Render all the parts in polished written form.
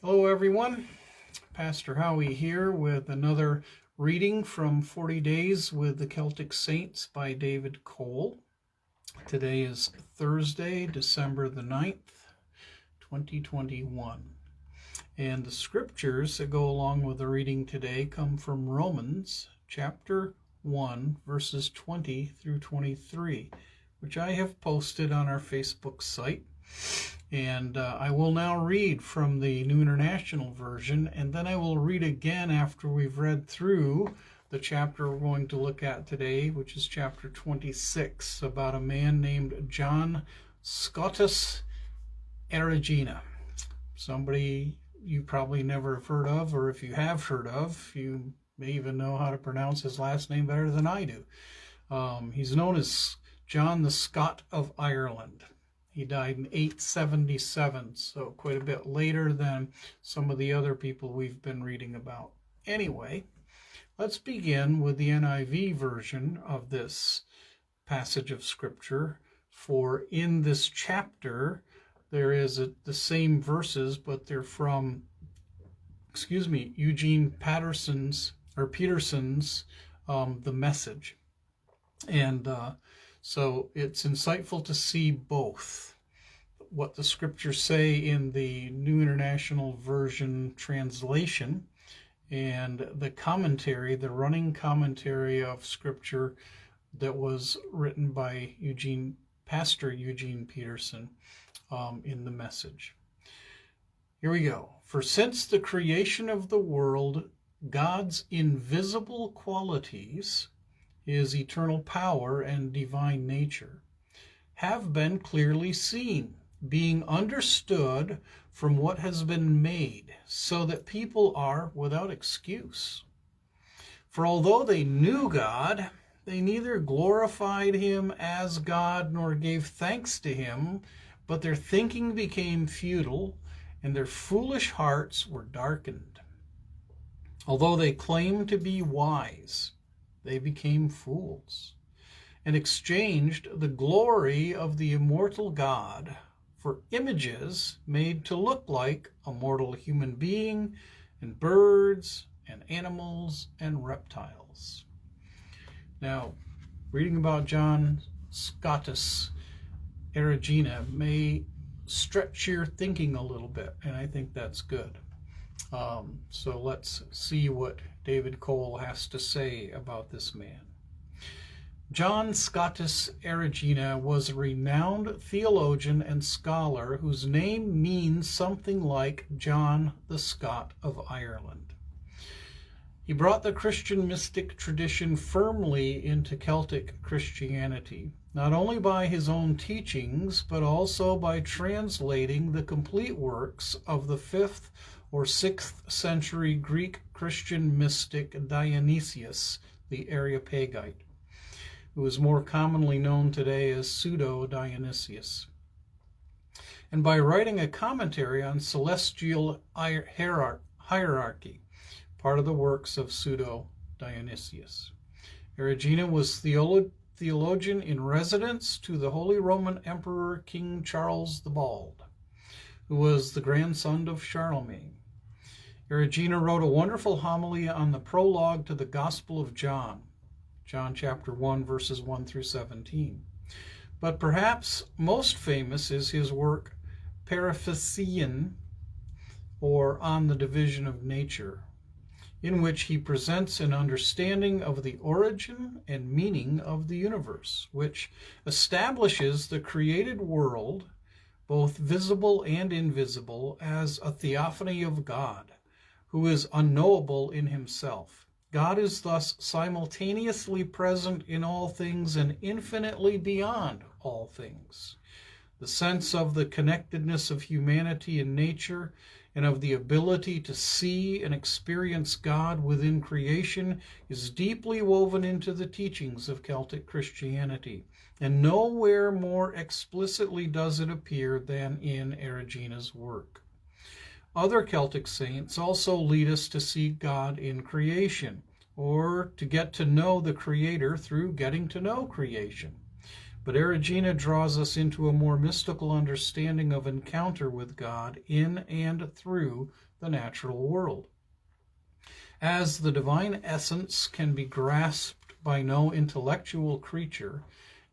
Hello everyone, Pastor Howie here with another reading from 40 Days with the Celtic Saints by David Cole. Today is Thursday, December the 9th, 2021. And the scriptures that go along with the reading today come from Romans chapter 1, verses 20 through 23, which I have posted on our Facebook site. And I will now read from the New International Version, and then I will read again after we've read through the chapter we're going to look at today, which is chapter 26, about a man named John Scotus Eriugena. Somebody you probably never have heard of, or if you have heard of, you may even know how to pronounce his last name better than I do. He's known as John the Scot of Ireland. He died in 877, so quite a bit later than some of the other people we've been reading about. Anyway, let's begin with the NIV version of this passage of Scripture. For in this chapter, there is the same verses, but they're from, Eugene Peterson's The Message. And so it's insightful to see both what the scriptures say in the New International Version translation and the commentary, the running commentary of scripture that was written by Pastor Eugene Peterson in The Message. Here we go. For since the creation of the world, God's invisible qualities, his eternal power and divine nature, have been clearly seen, being understood from what has been made, so that people are without excuse. For although they knew God, they neither glorified him as God nor gave thanks to him, but their thinking became futile, and their foolish hearts were darkened. Although they claimed to be wise, they became fools, and exchanged the glory of the immortal God for images made to look like a mortal human being, and birds, and animals, and reptiles. Now, reading about John Scotus Eriugena may stretch your thinking a little bit, and I think that's good. So let's see what David Cole has to say about this man. John Scotus Eriugena was a renowned theologian and scholar whose name means something like John the Scot of Ireland. He brought the Christian mystic tradition firmly into Celtic Christianity, not only by his own teachings, but also by translating the complete works of the 5th or 6th century Greek Christian mystic Dionysius the Areopagite, who is more commonly known today as Pseudo-Dionysius, and by writing a commentary on celestial hierarchy, part of the works of Pseudo-Dionysius. Eriugena was theologian in residence to the Holy Roman Emperor King Charles the Bald, who was the grandson of Charlemagne. Eriugena wrote a wonderful homily on the prologue to the Gospel of John, John chapter 1, verses 1 through 17. But perhaps most famous is his work Periphyseon, or On the Division of Nature, in which he presents an understanding of the origin and meaning of the universe, which establishes the created world, both visible and invisible, as a theophany of God, who is unknowable in himself. God is thus simultaneously present in all things and infinitely beyond all things. The sense of the connectedness of humanity and nature, and of the ability to see and experience God within creation, is deeply woven into the teachings of Celtic Christianity, and nowhere more explicitly does it appear than in Eriugena's work. Other Celtic saints also lead us to see God in creation, or to get to know the Creator through getting to know creation. But Eriugena draws us into a more mystical understanding of encounter with God in and through the natural world. As the divine essence can be grasped by no intellectual creature,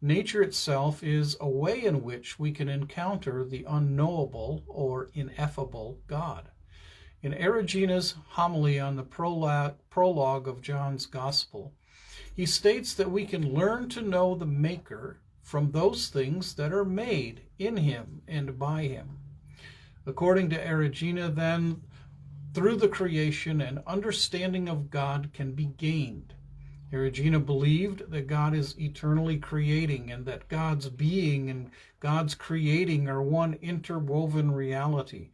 nature itself is a way in which we can encounter the unknowable or ineffable God. In Eriugena's homily on the prologue of John's Gospel, he states that we can learn to know the Maker from those things that are made in him and by him. According to Eriugena, then, through the creation, an understanding of God can be gained. Eriugena believed that God is eternally creating and that God's being and God's creating are one interwoven reality.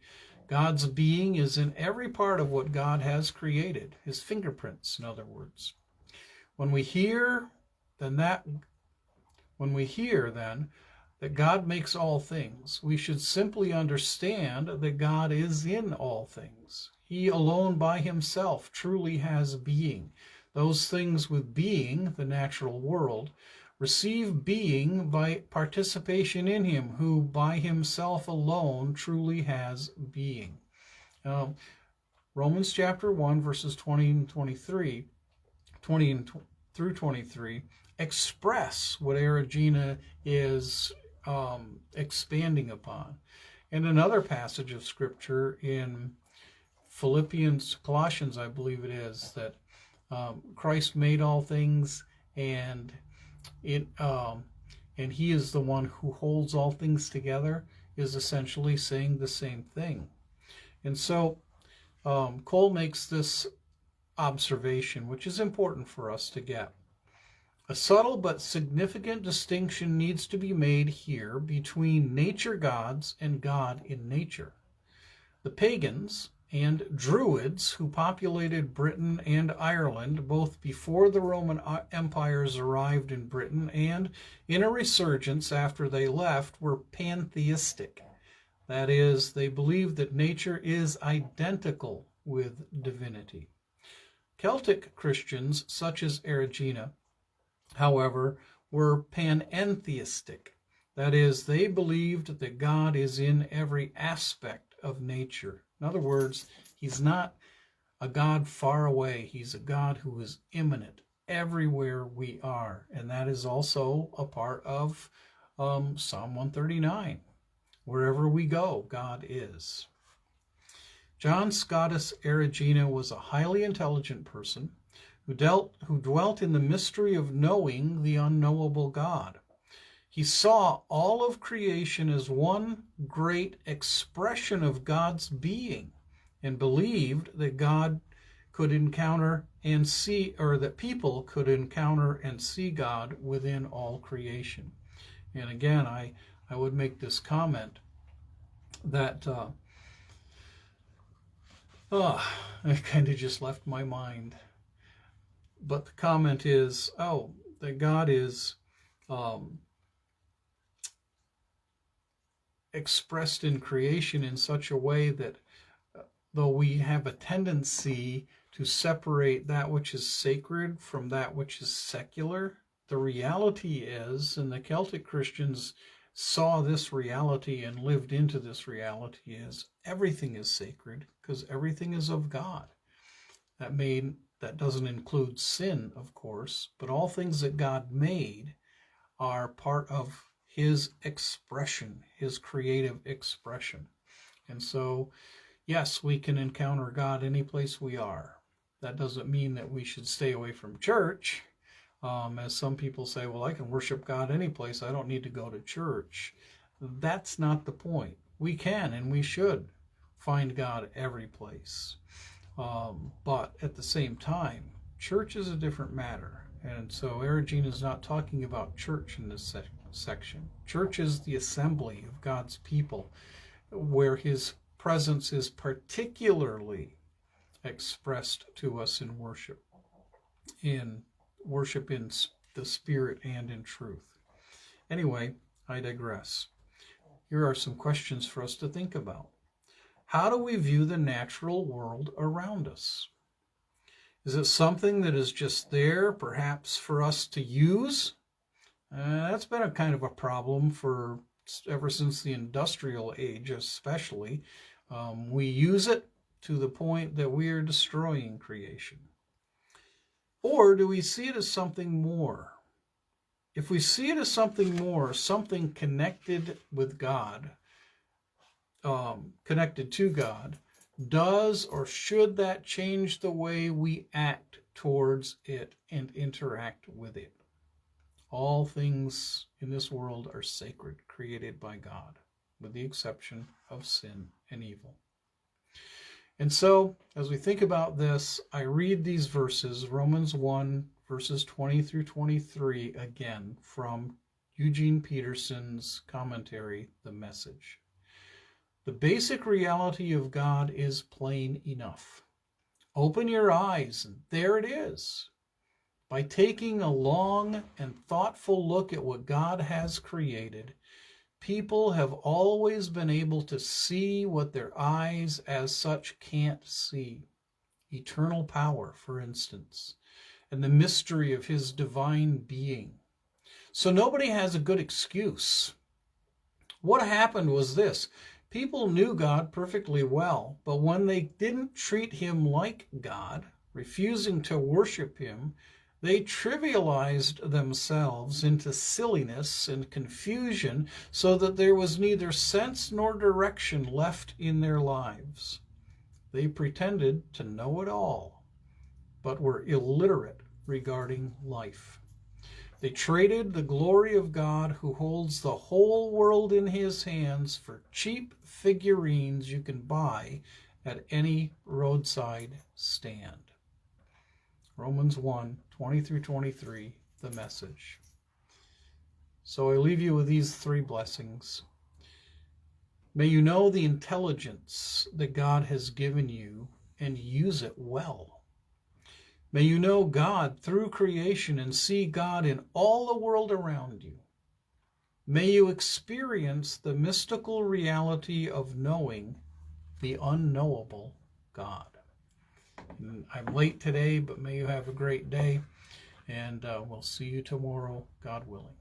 God's being is in every part of what God has created, his fingerprints, in other words. When we hear then that God makes all things, we should simply understand that God is in all things. He alone by himself truly has being. Those things with being, the natural world, receive being by participation in him, who by himself alone truly has being. Romans chapter 1, verses 20 through 23, express what Eriugena is expanding upon. And another passage of Scripture in Colossians, I believe it is, that Christ made all things, and he is the one who holds all things together, is essentially saying the same thing. And so Cole makes this observation, which is important for us to get. A subtle but significant distinction needs to be made here between nature gods and God in nature. The pagans and Druids who populated Britain and Ireland both before the Roman empires arrived in Britain and in a resurgence after they left were pantheistic. That is, they believed that nature is identical with divinity. Celtic Christians, such as Eriugena, however, were panentheistic. That is, they believed that God is in every aspect of nature. In other words, he's not a God far away. He's a God who is immanent everywhere we are. And that is also a part of Psalm 139. Wherever we go, God is. John Scotus Eriugena was a highly intelligent person who dwelt in the mystery of knowing the unknowable God. He saw all of creation as one great expression of God's being and believed that God could encounter and see, or that people could encounter and see God within all creation. And again, I would make this comment that it kind of just left my mind. But the comment is, that God is expressed in creation in such a way that though we have a tendency to separate that which is sacred from that which is secular, the reality is, and the Celtic Christians saw this reality and lived into this reality, is everything is sacred because everything is of God. That doesn't include sin, of course, but all things that God made are part of his expression, his creative expression. And so, yes, we can encounter God any place we are. That doesn't mean that we should stay away from church. As some people say, well, I can worship God any place. I don't need to go to church. That's not the point. We can and we should find God every place. But at the same time, church is a different matter. And so Eriugena is not talking about church in this section. Church is the assembly of God's people, where his presence is particularly expressed to us in worship in the Spirit and in truth. Anyway, I digress. Here are some questions for us to think about. How do we view the natural world around us? Is it something that is just there, perhaps for us to use? That's been a kind of a problem for ever since the industrial age, especially. We use it to the point that we are destroying creation. Or do we see it as something more? If we see it as something more, something connected with God, connected to God, does or should that change the way we act towards it and interact with it? All things in this world are sacred, created by God, with the exception of sin and evil. And so, as we think about this, I read these verses, Romans 1, verses 20 through 23, again, from Eugene Peterson's commentary, The Message. The basic reality of God is plain enough. Open your eyes, and there it is. By taking a long and thoughtful look at what God has created, people have always been able to see what their eyes as such can't see. Eternal power, for instance, and the mystery of his divine being. So nobody has a good excuse. What happened was this. People knew God perfectly well, but when they didn't treat him like God, refusing to worship him, they trivialized themselves into silliness and confusion so that there was neither sense nor direction left in their lives. They pretended to know it all, but were illiterate regarding life. They traded the glory of God, who holds the whole world in his hands, for cheap figurines you can buy at any roadside stand. Romans 1, 20 through 23, The Message. So I leave you with these three blessings. May you know the intelligence that God has given you and use it well. May you know God through creation and see God in all the world around you. May you experience the mystical reality of knowing the unknowable God. And I'm late today, but may you have a great day, and we'll see you tomorrow, God willing.